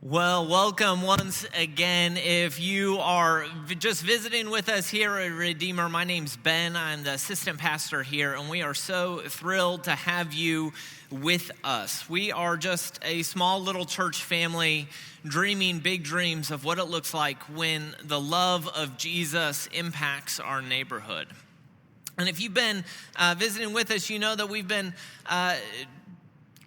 Well, welcome once again. If you are just visiting with us here at Redeemer, my name's Ben. I'm the assistant pastor here, and we are so thrilled to have you with us. We are just a small little church family dreaming big dreams of what it looks like when the love of Jesus impacts our neighborhood. And if you've been visiting with us, you know that we've been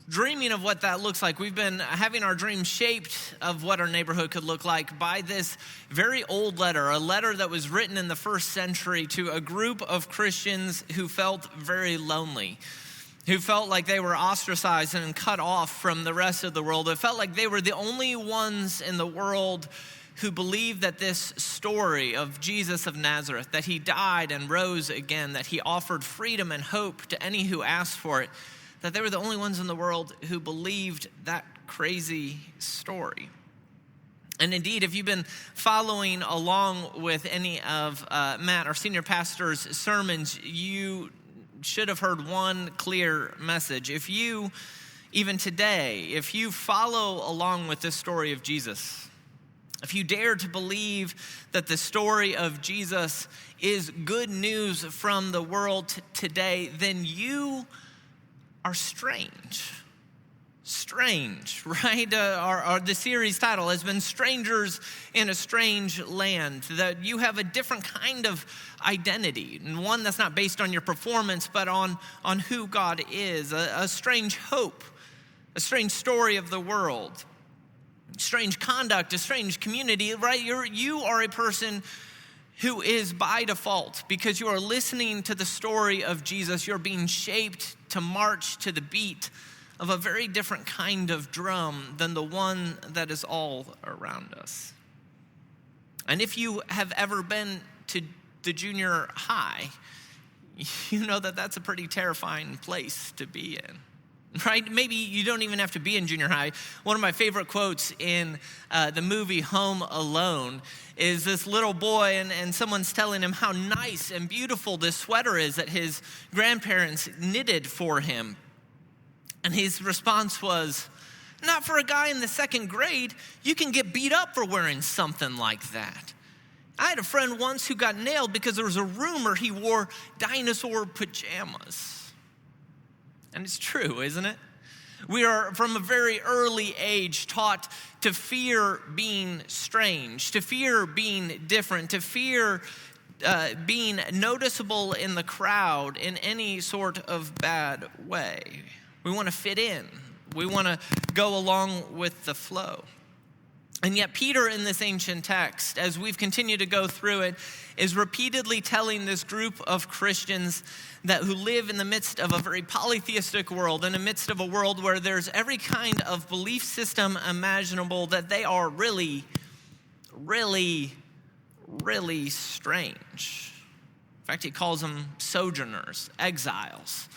dreaming of what that looks like. We've been having our dreams shaped of what our neighborhood could look like by this very old letter, a letter that was written in the first century to a group of Christians who felt very lonely, who felt like they were ostracized and cut off from the rest of the world. It felt like they were the only ones in the world who believed that this story of Jesus of Nazareth, that he died and rose again, that he offered freedom and hope to any who asked for it, that they were the only ones in the world who believed that crazy story. And indeed, if you've been following along with any of Matt, our senior pastor's sermons, you should have heard one clear message. If you, even today, if you follow along with this story of Jesus, if you dare to believe that the story of Jesus is good news from the world today, then you are strange, right? The series title has been Strangers in a Strange Land, that you have a different kind of identity, and one that's not based on your performance, but on who God is, a strange hope, a strange story of the world, strange conduct, a strange community, right? You are a person who is by default, because you are listening to the story of Jesus, you're being shaped to march to the beat of a very different kind of drum than the one that is all around us. And if you have ever been to the junior high, you know that that's a pretty terrifying place to be in. Right? Maybe you don't even have to be in junior high. One of my favorite quotes in the movie Home Alone is this little boy and someone's telling him how nice and beautiful this sweater is that his grandparents knitted for him. And his response was, "Not for a guy in the second grade. You can get beat up for wearing something like that. I had a friend once who got nailed because there was a rumor he wore dinosaur pajamas." And it's true, isn't it? We are, from a very early age, taught to fear being strange, to fear being different, to fear being noticeable in the crowd in any sort of bad way. We want to fit in. We want to go along with the flow. And yet Peter in this ancient text, as we've continued to go through it, is repeatedly telling this group of Christians who live in the midst of a very polytheistic world, in the midst of a world where there's every kind of belief system imaginable, that they are really, really, really strange. In fact, he calls them sojourners, exiles,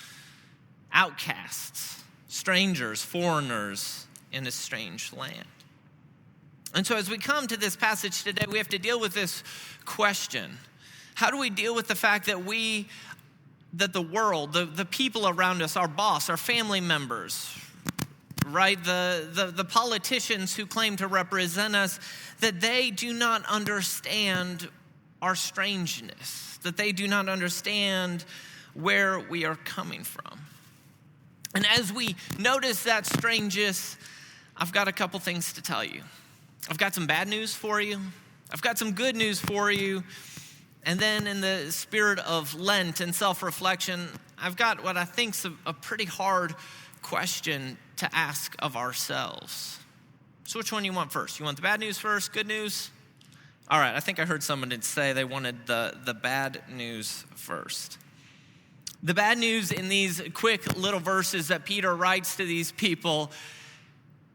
outcasts, strangers, foreigners in a strange land. And so as we come to this passage today, we have to deal with this question. How do we deal with the fact that the world, the people around us, our boss, our family members, right, the politicians who claim to represent us, that they do not understand our strangeness, that they do not understand where we are coming from? And as we notice that strangeness, I've got a couple things to tell you. I've got some bad news for you. I've got some good news for you. And then in the spirit of Lent and self-reflection, I've got what I think's a pretty hard question to ask of ourselves. So which one do you want first? You want the bad news first, good news? All right, I think I heard someone say they wanted the bad news first. The bad news in these quick little verses that Peter writes to these people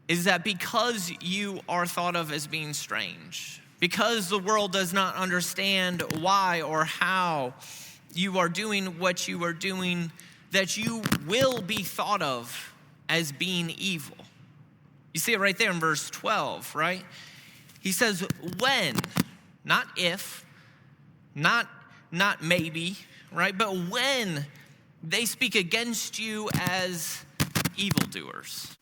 is that because you are thought of as being strange, because the world does not understand why or how you are doing what you are doing, that you will be thought of as being evil. You see it right there in verse 12, right? He says, when, not if, not maybe, right? But when they speak against you as evildoers.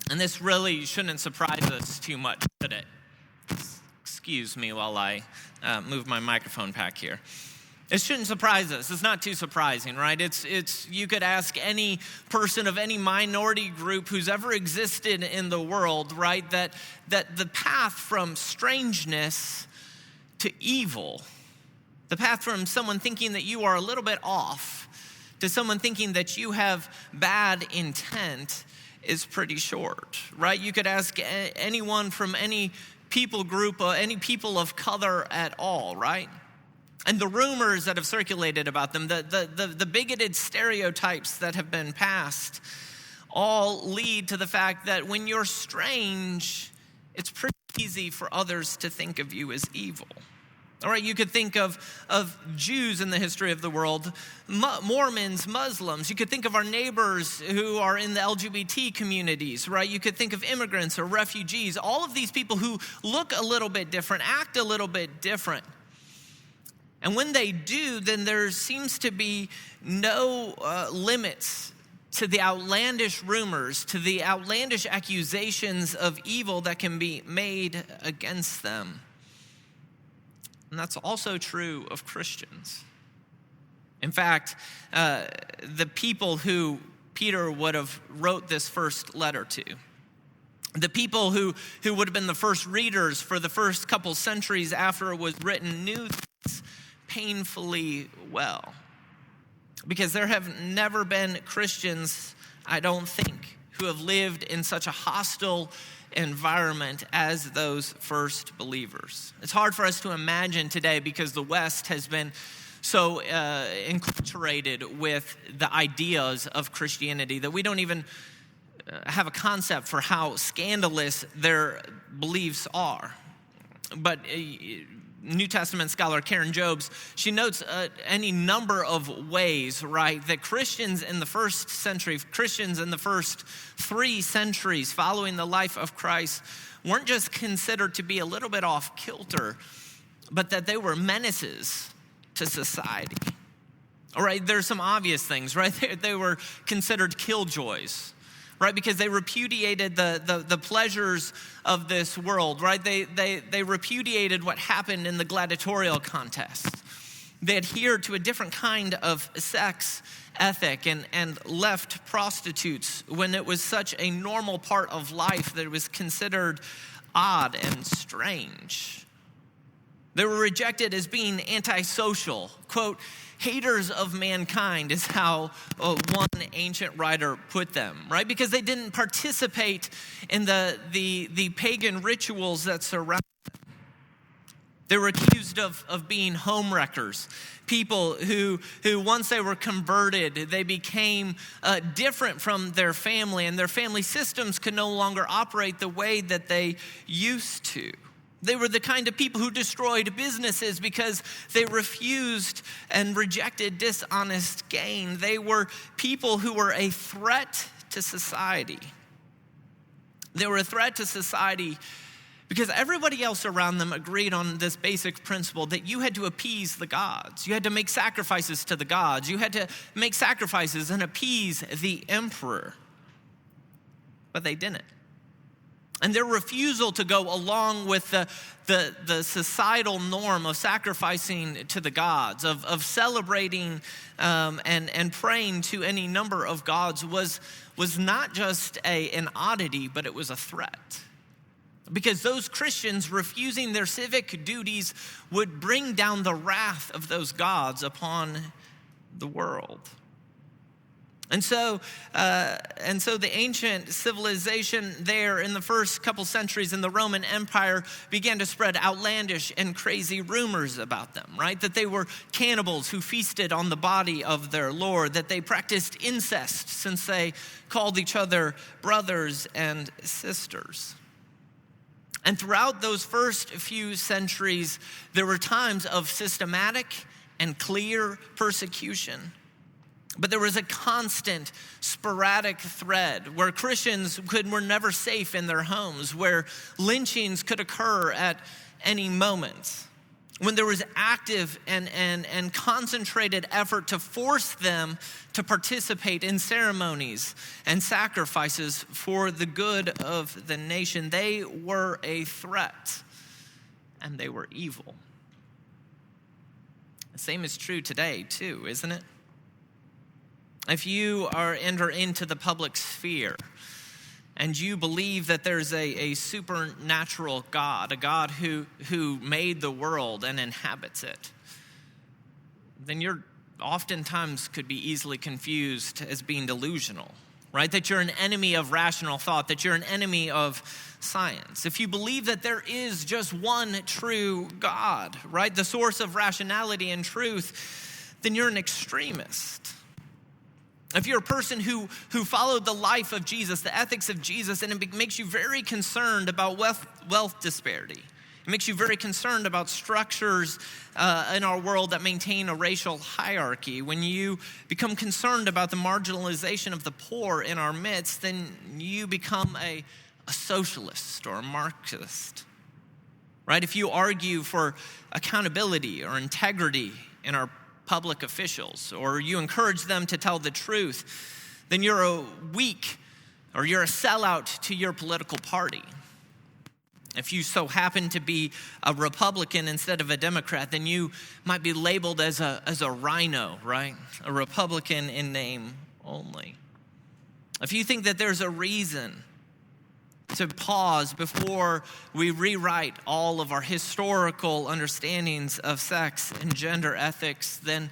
And this really shouldn't surprise us too much, should it? Excuse me while I move my microphone back here. It shouldn't surprise us. It's not too surprising, right? It's you could ask any person of any minority group who's ever existed in the world, right? That the path from strangeness to evil, the path from someone thinking that you are a little bit off to someone thinking that you have bad intent is pretty short, right? You could ask anyone from any people group, any people of color at all, right? And the rumors that have circulated about them, the bigoted stereotypes that have been passed, all lead to the fact that when you're strange, it's pretty easy for others to think of you as evil. All right, you could think of Jews in the history of the world, Mormons, Muslims. You could think of our neighbors who are in the LGBT communities, right? You could think of immigrants or refugees. All of these people who look a little bit different, act a little bit different. And when they do, then there seems to be no limits to the outlandish rumors, to the outlandish accusations of evil that can be made against them. And that's also true of Christians. In fact, the people who Peter would have wrote this first letter to, the people who would have been the first readers for the first couple centuries after it was written, knew this painfully well. Because there have never been Christians, I don't think, who have lived in such a hostile environment as those first believers. It's hard for us to imagine today because the West has been so enculturated with the ideas of Christianity that we don't even have a concept for how scandalous their beliefs are. But New Testament scholar Karen Jobes, she notes any number of ways, right, that Christians in the first century, Christians in the first 3 centuries following the life of Christ weren't just considered to be a little bit off kilter, but that they were menaces to society. All right, there's some obvious things, right? They were considered killjoys, right? Because they repudiated the pleasures of this world, right? They repudiated what happened in the gladiatorial contest. They adhered to a different kind of sex ethic and left prostitutes when it was such a normal part of life that it was considered odd and strange. They were rejected as being antisocial, quote, haters of mankind is how one ancient writer put them, right? Because they didn't participate in the pagan rituals that surround them. They were accused of being homewreckers, people who once they were converted, they became different from their family, and their family systems could no longer operate the way that they used to. They were the kind of people who destroyed businesses because they refused and rejected dishonest gain. They were people who were a threat to society. They were a threat to society because everybody else around them agreed on this basic principle that you had to appease the gods. You had to make sacrifices to the gods. You had to make sacrifices and appease the emperor. But they didn't. And their refusal to go along with the societal norm of sacrificing to the gods, of celebrating and praying to any number of gods was not just an oddity, but it was a threat. Because those Christians refusing their civic duties would bring down the wrath of those gods upon the world. And so the ancient civilization there in the first couple centuries in the Roman Empire began to spread outlandish and crazy rumors about them, right? That they were cannibals who feasted on the body of their Lord, that they practiced incest since they called each other brothers and sisters. And throughout those first few centuries, there were times of systematic and clear persecution. But there was a constant, sporadic thread where Christians were never safe in their homes, where lynchings could occur at any moment. when there was active and concentrated effort to force them to participate in ceremonies and sacrifices for the good of the nation. They were a threat, and they were evil. The same is true today, too, isn't it? If you enter into the public sphere and you believe that there's a supernatural God, a God who made the world and inhabits it, then you're oftentimes could be easily confused as being delusional, right? That you're an enemy of rational thought, that you're an enemy of science. If you believe that there is just one true God, right, the source of rationality and truth, then you're an extremist. If you're a person who followed the life of Jesus, the ethics of Jesus, and it makes you very concerned about wealth disparity, it makes you very concerned about structures in our world that maintain a racial hierarchy, when you become concerned about the marginalization of the poor in our midst, then you become a socialist or a Marxist, right? If you argue for accountability or integrity in our public officials, or you encourage them to tell the truth, then you're a weak or you're a sellout to your political party. If you so happen to be a Republican instead of a Democrat, then you might be labeled as a rhino, right? A Republican in name only. If you think that there's a reason to pause before we rewrite all of our historical understandings of sex and gender ethics, then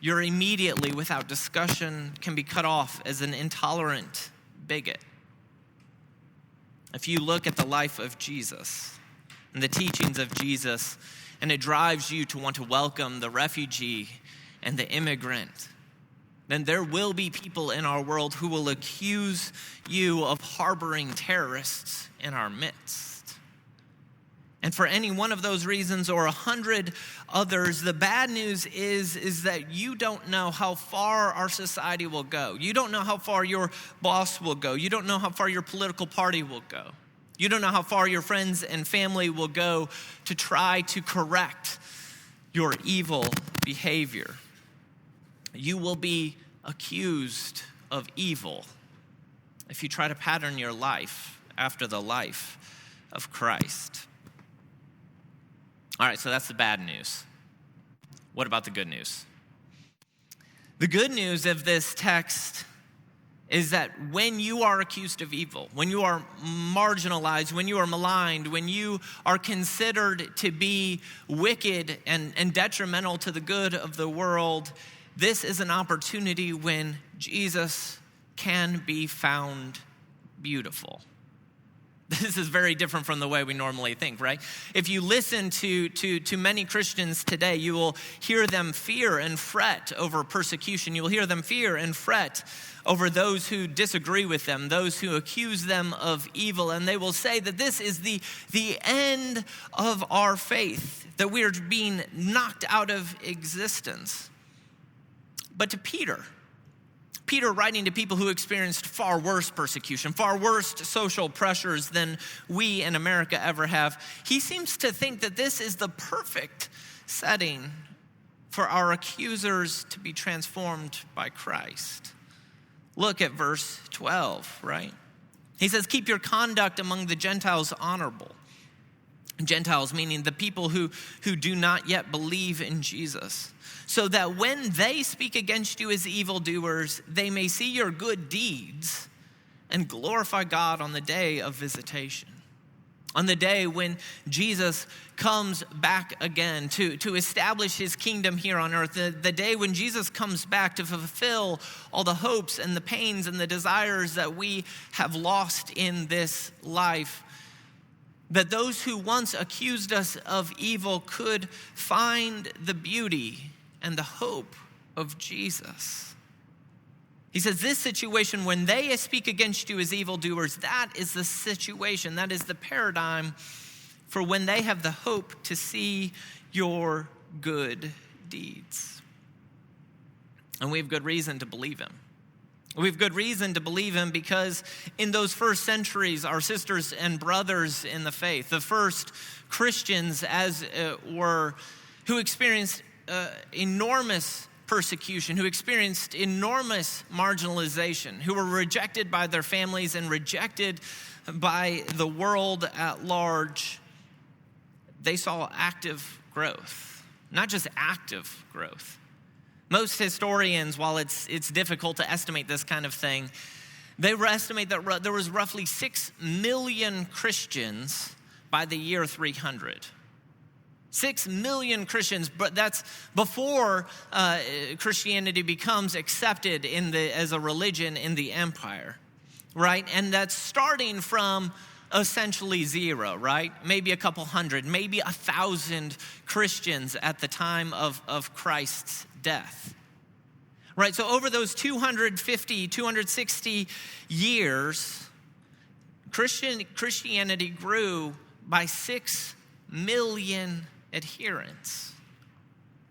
you're immediately, without discussion, can be cut off as an intolerant bigot. If you look at the life of Jesus and the teachings of Jesus, and it drives you to want to welcome the refugee and the immigrant, then there will be people in our world who will accuse you of harboring terrorists in our midst. And for any one of those reasons or 100 others, the bad news is that you don't know how far our society will go. You don't know how far your boss will go. You don't know how far your political party will go. You don't know how far your friends and family will go to try to correct your evil behavior. You will be accused of evil if you try to pattern your life after the life of Christ. All right, so that's the bad news. What about the good news? The good news of this text is that when you are accused of evil, when you are marginalized, when you are maligned, when you are considered to be wicked and detrimental to the good of the world, this is an opportunity when Jesus can be found beautiful. This is very different from the way we normally think, right? If you listen to many Christians today, you will hear them fear and fret over persecution. You will hear them fear and fret over those who disagree with them, those who accuse them of evil. And they will say that this is the end of our faith, that we are being knocked out of existence. But to Peter writing to people who experienced far worse persecution, far worse social pressures than we in America ever have, he seems to think that this is the perfect setting for our accusers to be transformed by Christ. Look at verse 12, right? He says, keep your conduct among the Gentiles honorable. Gentiles meaning the people who do not yet believe in Jesus, so that when they speak against you as evildoers, they may see your good deeds and glorify God on the day of visitation. On the day when Jesus comes back again to establish his kingdom here on earth, the day when Jesus comes back to fulfill all the hopes and the pains and the desires that we have lost in this life, that those who once accused us of evil could find the beauty and the hope of Jesus. He says, this situation, when they speak against you as evildoers, that is the situation, that is the paradigm for when they have the hope to see your good deeds. And we have good reason to believe him. We have good reason to believe him because in those first centuries, our sisters and brothers in the faith, the first Christians as it were, who experienced enormous persecution, who experienced enormous marginalization, who were rejected by their families and rejected by the world at large, they saw active growth, not just active growth. Most historians, while it's difficult to estimate this kind of thing, they estimate that there was roughly 6 million Christians by the year 300. 6 million Christians, but that's before Christianity becomes accepted as a religion in the empire, right? And that's starting from essentially zero, right? Maybe a couple hundred, maybe 1,000 Christians at the time of Christ's death, right? So over those 260 years, Christianity grew by 6 million adherents.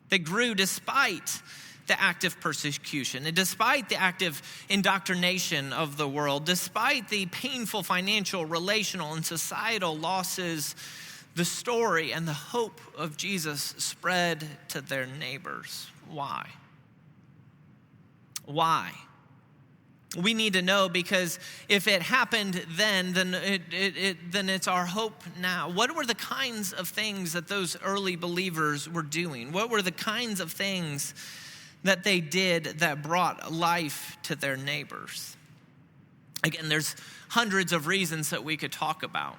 They grew despite the active persecution, and despite the active indoctrination of the world, despite the painful financial, relational, and societal losses. The story and the hope of Jesus spread to their neighbors. Why? Why? We need to know, because if it happened then it's our hope now. What were the kinds of things that those early believers were doing? What were the kinds of things that they did that brought life to their neighbors? Again, there's hundreds of reasons that we could talk about.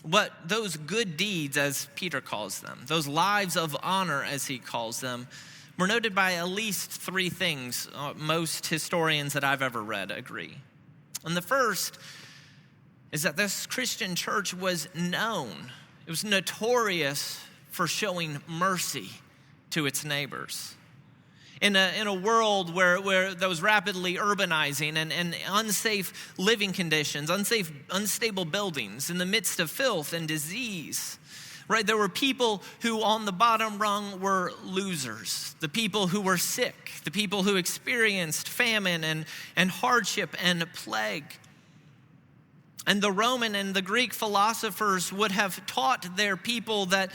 What those good deeds, as Peter calls them, those lives of honor, as he calls them, were noted by at least 3 things. Most historians that I've ever read agree. And the first is that this Christian church was known. It was notorious for showing mercy to its neighbors. In a world where that was rapidly urbanizing and unsafe living conditions, unstable buildings, in the midst of filth and disease, right? There were people who on the bottom rung were losers, the people who were sick, the people who experienced famine and hardship and plague. And the Roman and the Greek philosophers would have taught their people that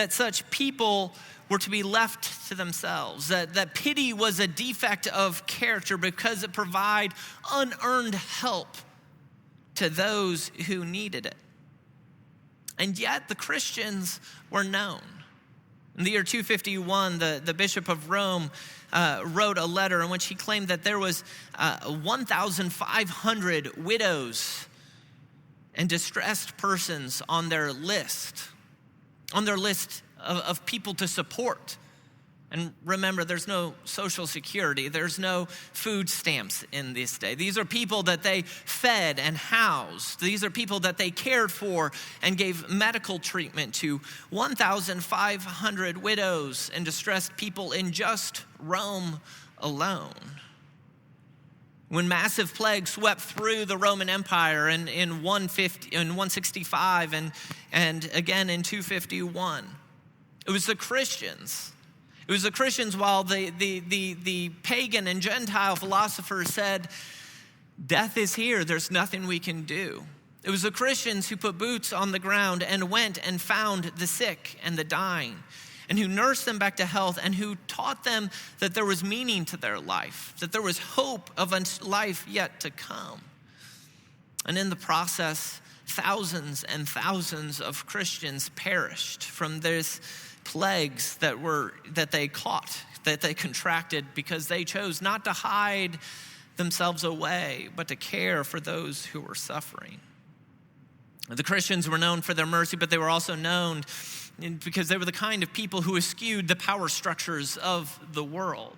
such people were to be left to themselves, that pity was a defect of character because it provided unearned help to those who needed it. And yet the Christians were known. In the year 251, the Bishop of Rome wrote a letter in which he claimed that there was 1,500 widows and distressed persons on their list of people to support. And remember, there's no Social Security. There's no food stamps in this day. These are people that they fed and housed. These are people that they cared for and gave medical treatment to. 1,500 widows and distressed people in just Rome alone. When massive plague swept through the Roman Empire in 165 and again in 251, it was the Christians. It was the Christians, while the pagan and Gentile philosophers said, death is here, there's nothing we can do. It was the Christians who put boots on the ground and went and found the sick and the dying, and who nursed them back to health, and who taught them that there was meaning to their life, that there was hope of a life yet to come. And in the process, thousands and thousands of Christians perished from these plagues that they caught, that they contracted, because they chose not to hide themselves away, but to care for those who were suffering. The Christians were known for their mercy, but they were also known because they were the kind of people who eschewed the power structures of the world.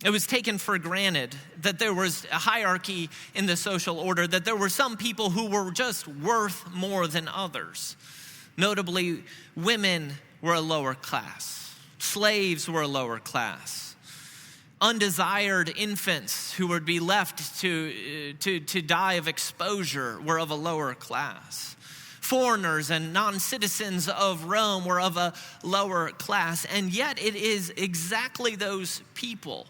It was taken for granted that there was a hierarchy in the social order, that there were some people who were just worth more than others. Notably, women were a lower class. Slaves were a lower class. Undesired infants who would be left to die of exposure were of a lower class. Foreigners and non-citizens of Rome were of a lower class. And yet it is exactly those people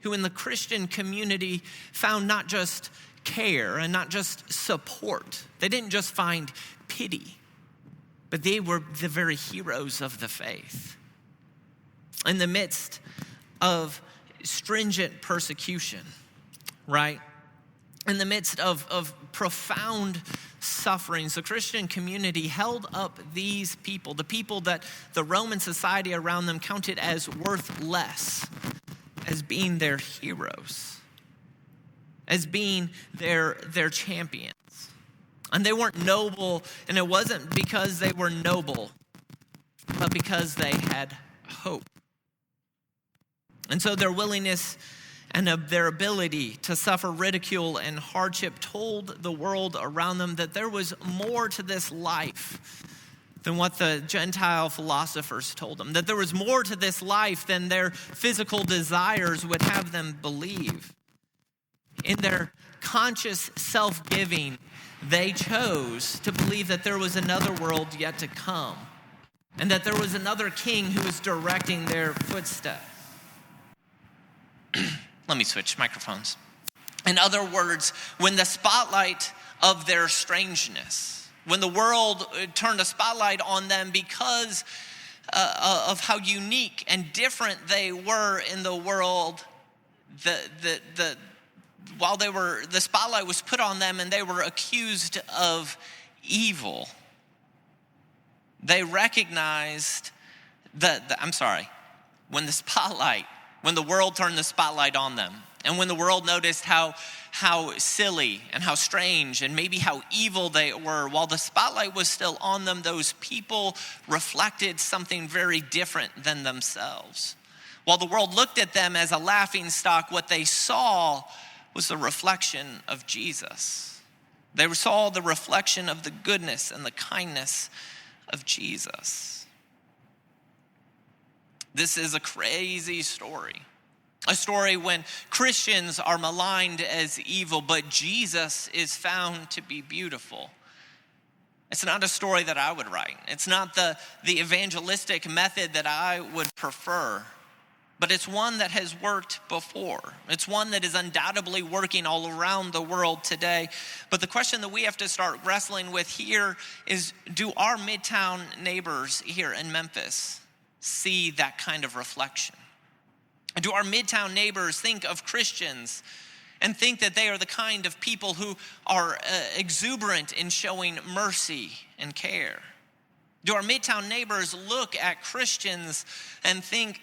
who in the Christian community found not just care and not just support. They didn't just find pity, but they were the very heroes of the faith. In the midst of stringent persecution, right? In the midst of profound sufferings, the Christian community held up these people, the people that the Roman society around them counted as worth less, as being their heroes, as being their champions. And they weren't noble, and it wasn't because they were noble, but because they had hope. And so their willingness and their ability to suffer ridicule and hardship told the world around them that there was more to this life than what the Gentile philosophers told them, that there was more to this life than their physical desires would have them believe. In their conscious self-giving, they chose to believe that there was another world yet to come, and that there was another king who was directing their footsteps. Let me switch microphones. In other words, when the spotlight of their strangeness, when the world turned a spotlight on them because of how unique and different they were in the world, while the spotlight was put on them and they were accused of evil, they recognized when the world turned the spotlight on them, and when the world noticed how silly and how strange and maybe how evil they were, while the spotlight was still on them, those people reflected something very different than themselves. While the world looked at them as a laughingstock, what they saw was the reflection of Jesus. They saw the reflection of the goodness and the kindness of Jesus. This is a crazy story. A story when Christians are maligned as evil, but Jesus is found to be beautiful. It's not a story that I would write. It's not the evangelistic method that I would prefer, but it's one that has worked before. It's one that is undoubtedly working all around the world today. But the question that we have to start wrestling with here is, do our Midtown neighbors here in Memphis see that kind of reflection? Do our Midtown neighbors think of Christians and think that they are the kind of people who are exuberant in showing mercy and care? Do our Midtown neighbors look at Christians and think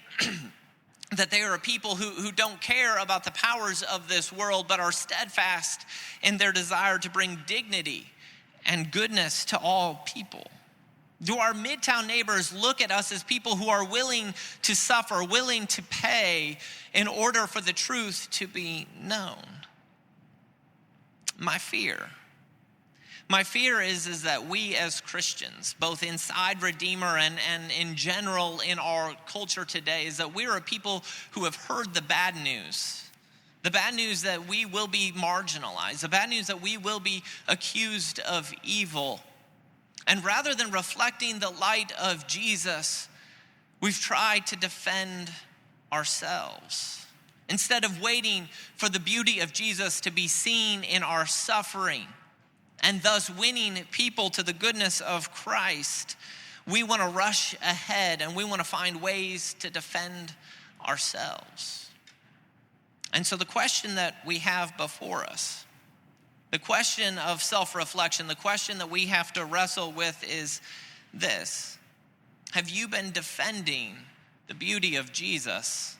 that they are a people who don't care about the powers of this world, but are steadfast in their desire to bring dignity and goodness to all people? Do our Midtown neighbors look at us as people who are willing to suffer, willing to pay in order for the truth to be known? My fear is that we as Christians, both inside Redeemer and in general in our culture today, is that we are a people who have heard the bad news. The bad news that we will be marginalized, the bad news that we will be accused of evil. And rather than reflecting the light of Jesus, we've tried to defend ourselves. Instead of waiting for the beauty of Jesus to be seen in our suffering and thus winning people to the goodness of Christ, we want to rush ahead and we want to find ways to defend ourselves. And so the question that we have before us, the question of self-reflection, the question that we have to wrestle with is this: have you been defending the beauty of Jesus?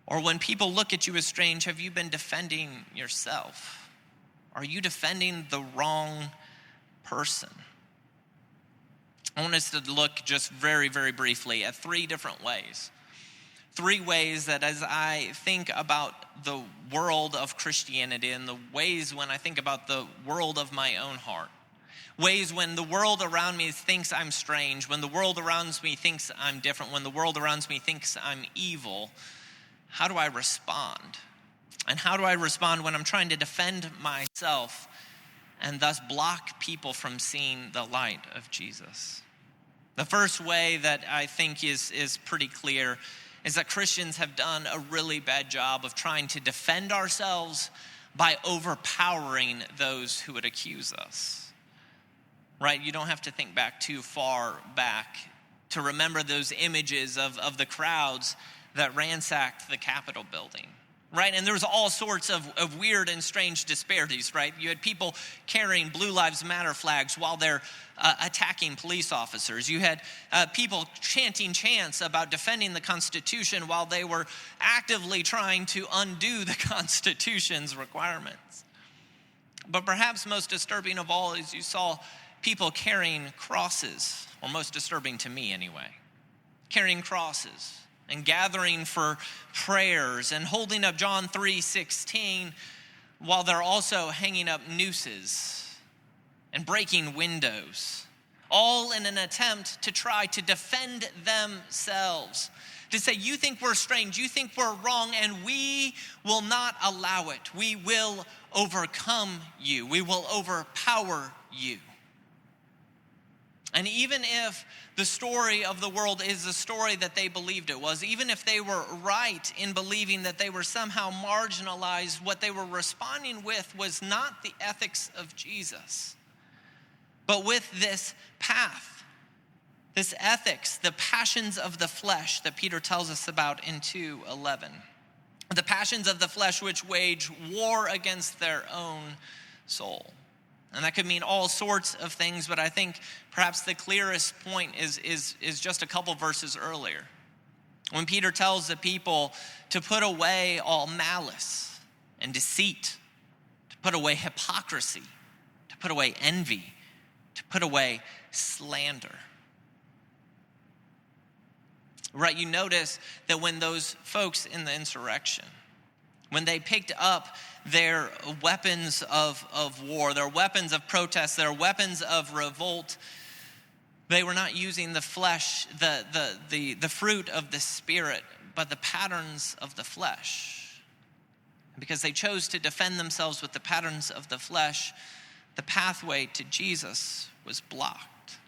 Or when people look at you as strange, have you been defending yourself? Are you defending the wrong person? I want us to look just very, very briefly at three different ways. Three ways that as I think about the world of Christianity and the ways when I think about the world of my own heart, ways when the world around me thinks I'm strange, when the world around me thinks I'm different, when the world around me thinks I'm evil, how do I respond? And how do I respond when I'm trying to defend myself and thus block people from seeing the light of Jesus? The first way that I think is pretty clear is that Christians have done a really bad job of trying to defend ourselves by overpowering those who would accuse us. right? You don't have to think back too far back to remember those images of the crowds that ransacked the Capitol building, right? And there was all sorts of weird and strange disparities, right? You had people carrying Blue Lives Matter flags while they're attacking police officers. You had people chanting chants about defending the Constitution while they were actively trying to undo the Constitution's requirements. But perhaps most disturbing of all is you saw people carrying crosses, or most disturbing to me anyway, carrying crosses and gathering for prayers and holding up John 3:16 while they're also hanging up nooses and breaking windows, all in an attempt to try to defend themselves, to say, you think we're strange, you think we're wrong, and we will not allow it. We will overcome you. We will overpower you. And even if the story of the world is the story that they believed it was, even if they were right in believing that they were somehow marginalized, what they were responding with was not the ethics of Jesus, but with this path, this ethics, the passions of the flesh that Peter tells us about in 2:11. The passions of the flesh which wage war against their own soul. And that could mean all sorts of things, but I think perhaps the clearest point is just a couple verses earlier. When Peter tells the people to put away all malice and deceit, to put away hypocrisy, to put away envy, to put away slander. Right, you notice that when those folks in the insurrection, when they picked up their weapons of war, their weapons of protest, their weapons of revolt, they were not using the flesh, the fruit of the Spirit, but the patterns of the flesh. Because they chose to defend themselves with the patterns of the flesh, the pathway to Jesus was blocked.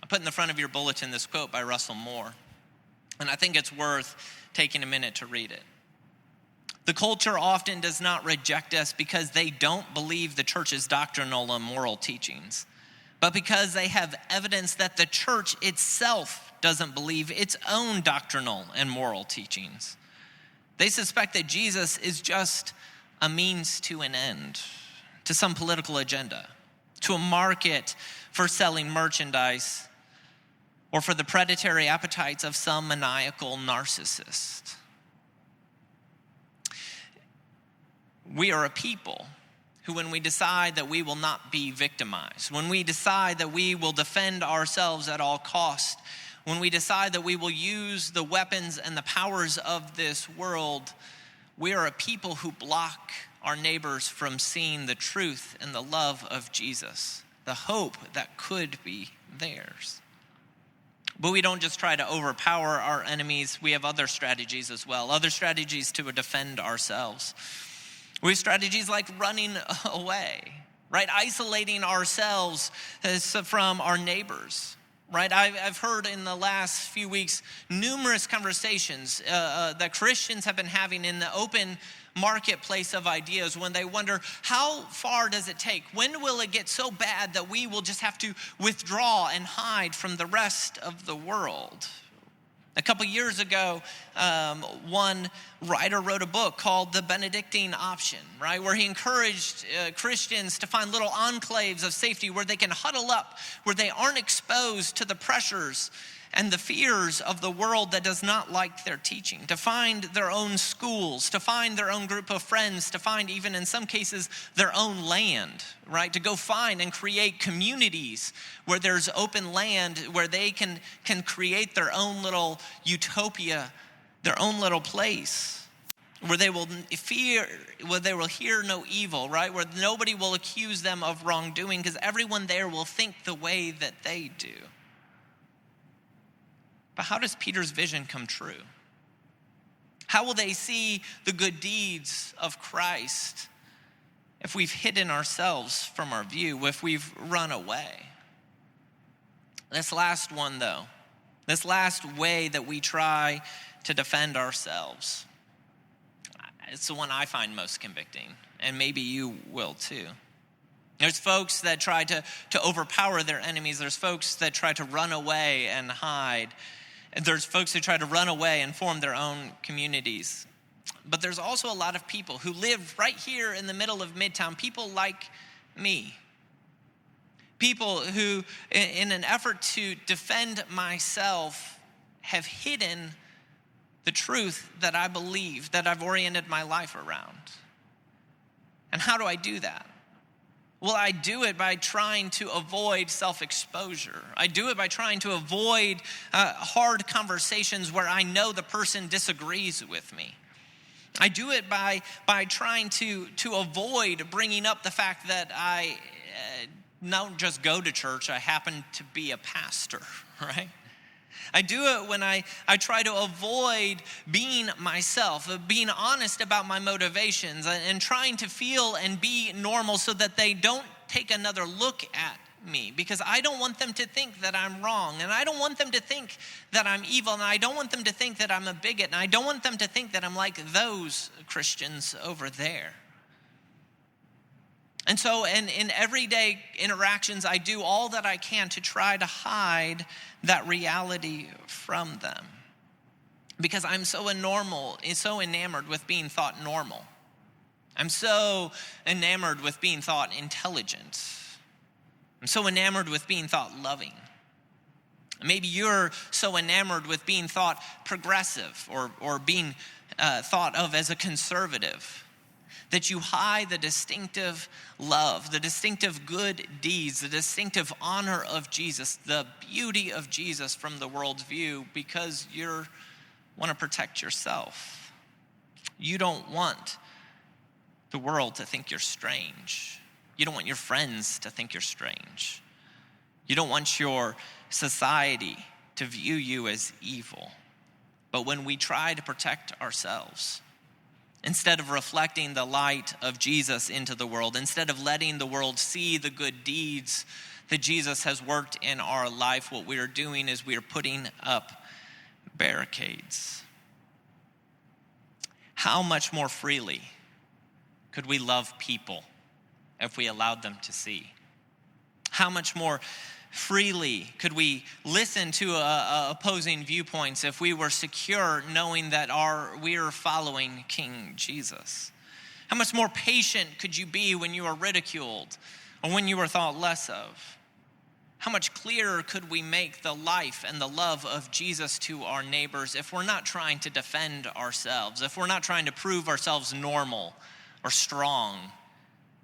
I put in the front of your bulletin this quote by Russell Moore, and I think it's worth taking a minute to read it. The culture often does not reject us because they don't believe the church's doctrinal and moral teachings, but because they have evidence that the church itself doesn't believe its own doctrinal and moral teachings. They suspect that Jesus is just a means to an end, to some political agenda, to a market for selling merchandise, or for the predatory appetites of some maniacal narcissist. We are a people who, when we decide that we will not be victimized, when we decide that we will defend ourselves at all cost, when we decide that we will use the weapons and the powers of this world, we are a people who block our neighbors from seeing the truth and the love of Jesus, the hope that could be theirs. But we don't just try to overpower our enemies. We have other strategies as well, other strategies to defend ourselves. We have strategies like running away, right? Isolating ourselves from our neighbors, right? I've heard in the last few weeks numerous conversations that Christians have been having in the open marketplace of ideas when they wonder, how far does it take? When will it get so bad that we will just have to withdraw and hide from the rest of the world? A couple years ago, one writer wrote a book called The Benedictine Option, right? Where he encouraged Christians to find little enclaves of safety where they can huddle up, where they aren't exposed to the pressures and the fears of the world that does not like their teaching, to find their own schools, to find their own group of friends, to find even in some cases their own land, right? To go find and create communities where there's open land, where they can create their own little utopia, their own little place, where they will hear no evil, right? Where nobody will accuse them of wrongdoing because everyone there will think the way that they do. But how does Peter's vision come true? How will they see the good deeds of Christ if we've hidden ourselves from our view, if we've run away? This last one, though, this last way that we try to defend ourselves, it's the one I find most convicting, and maybe you will too. There's folks that try to overpower their enemies. There's folks that try to run away and hide. And there's folks who try to run away and form their own communities. But there's also a lot of people who live right here in the middle of Midtown, people like me. People who, in an effort to defend myself, have hidden the truth that I believe, that I've oriented my life around. And how do I do that? Well, I do it by trying to avoid self-exposure. I do it by trying to avoid hard conversations where I know the person disagrees with me. I do it by trying to avoid bringing up the fact that I don't just go to church, I happen to be a pastor, right? I do it when I try to avoid being myself, being honest about my motivations, and trying to feel and be normal so that they don't take another look at me, because I don't want them to think that I'm wrong, and I don't want them to think that I'm evil, and I don't want them to think that I'm a bigot, and I don't want them to think that I'm like those Christians over there. And so in everyday interactions, I do all that I can to try to hide that reality from them, because I'm so enamored with being thought normal. I'm so enamored with being thought intelligent. I'm so enamored with being thought loving. Maybe you're so enamored with being thought progressive or being thought of as a conservative that you hide the distinctive love, the distinctive good deeds, the distinctive honor of Jesus, the beauty of Jesus from the world's view, because you want to protect yourself. You don't want the world to think you're strange. You don't want your friends to think you're strange. You don't want your society to view you as evil. But when we try to protect ourselves, instead of reflecting the light of Jesus into the world, instead of letting the world see the good deeds that Jesus has worked in our life, what we are doing is we are putting up barricades. How much more freely could we love people if we allowed them to see? How much more freely could we listen to opposing viewpoints if we were secure knowing that we are following King Jesus? How much more patient could you be when you are ridiculed or when you are thought less of? How much clearer could we make the life and the love of Jesus to our neighbors if we're not trying to defend ourselves, if we're not trying to prove ourselves normal or strong,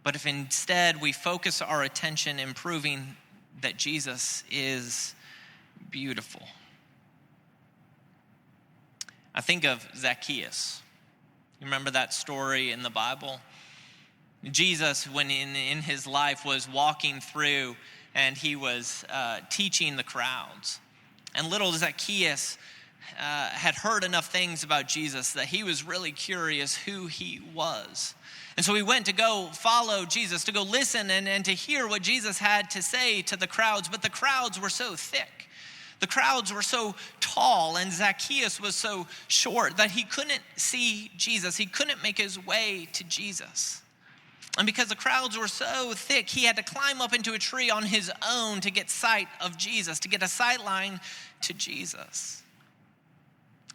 but if instead we focus our attention in proving that Jesus is beautiful? I think of Zacchaeus. You remember that story in the Bible? Jesus, when in his life, was walking through and he was teaching the crowds. And little Zacchaeus had heard enough things about Jesus that he was really curious who he was. And so he went to go follow Jesus, to go listen and to hear what Jesus had to say to the crowds. But the crowds were so thick. The crowds were so tall, and Zacchaeus was so short that he couldn't see Jesus. He couldn't make his way to Jesus. And because the crowds were so thick, he had to climb up into a tree on his own to get sight of Jesus, to get a sight line to Jesus.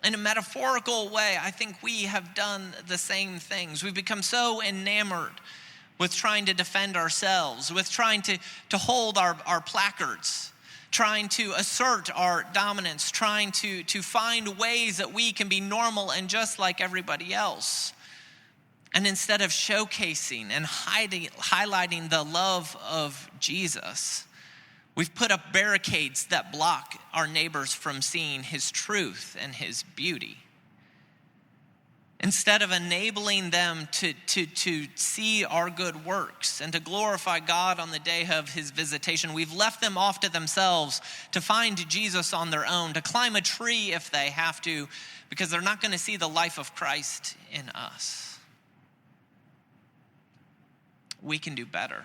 In a metaphorical way, I think we have done the same things. We've become so enamored with trying to defend ourselves, with trying to hold our placards, trying to assert our dominance, trying to find ways that we can be normal and just like everybody else. And instead of showcasing and highlighting the love of Jesus, we've put up barricades that block our neighbors from seeing his truth and his beauty. Instead of enabling them to see our good works and to glorify God on the day of his visitation, we've left them off to themselves to find Jesus on their own, to climb a tree if they have to, because they're not going to see the life of Christ in us. We can do better.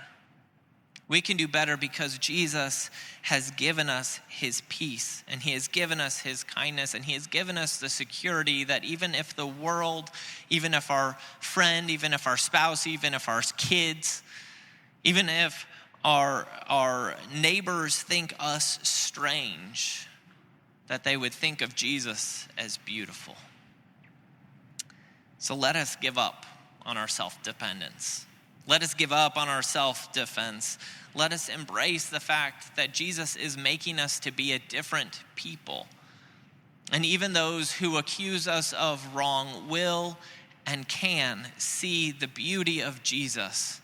We can do better because Jesus has given us his peace, and he has given us his kindness, and he has given us the security that even if the world, even if our friend, even if our spouse, even if our kids, Even if our neighbors think us strange, that they would think of Jesus as beautiful. So let us give up on our self-dependence. Let us give up on our self-defense. Let us embrace the fact that Jesus is making us to be a different people. And even those who accuse us of wrong will and can see the beauty of Jesus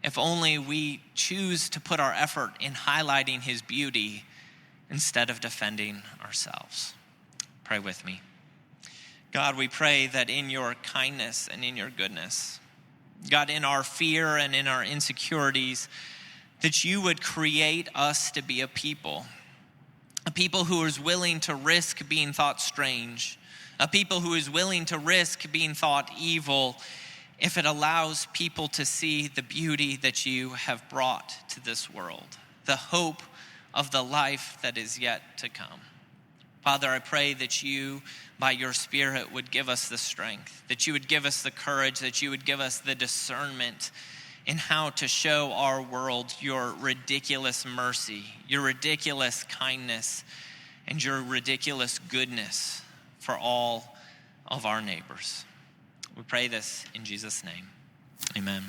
if only we choose to put our effort in highlighting his beauty instead of defending ourselves. Pray with me. God, we pray that in your kindness and in your goodness, God, in our fear and in our insecurities, that you would create us to be a people who is willing to risk being thought strange, a people who is willing to risk being thought evil, if it allows people to see the beauty that you have brought to this world, the hope of the life that is yet to come. Father, I pray that you, by your Spirit, would give us the strength, that you would give us the courage, that you would give us the discernment in how to show our world your ridiculous mercy, your ridiculous kindness, and your ridiculous goodness for all of our neighbors. We pray this in Jesus' name. Amen.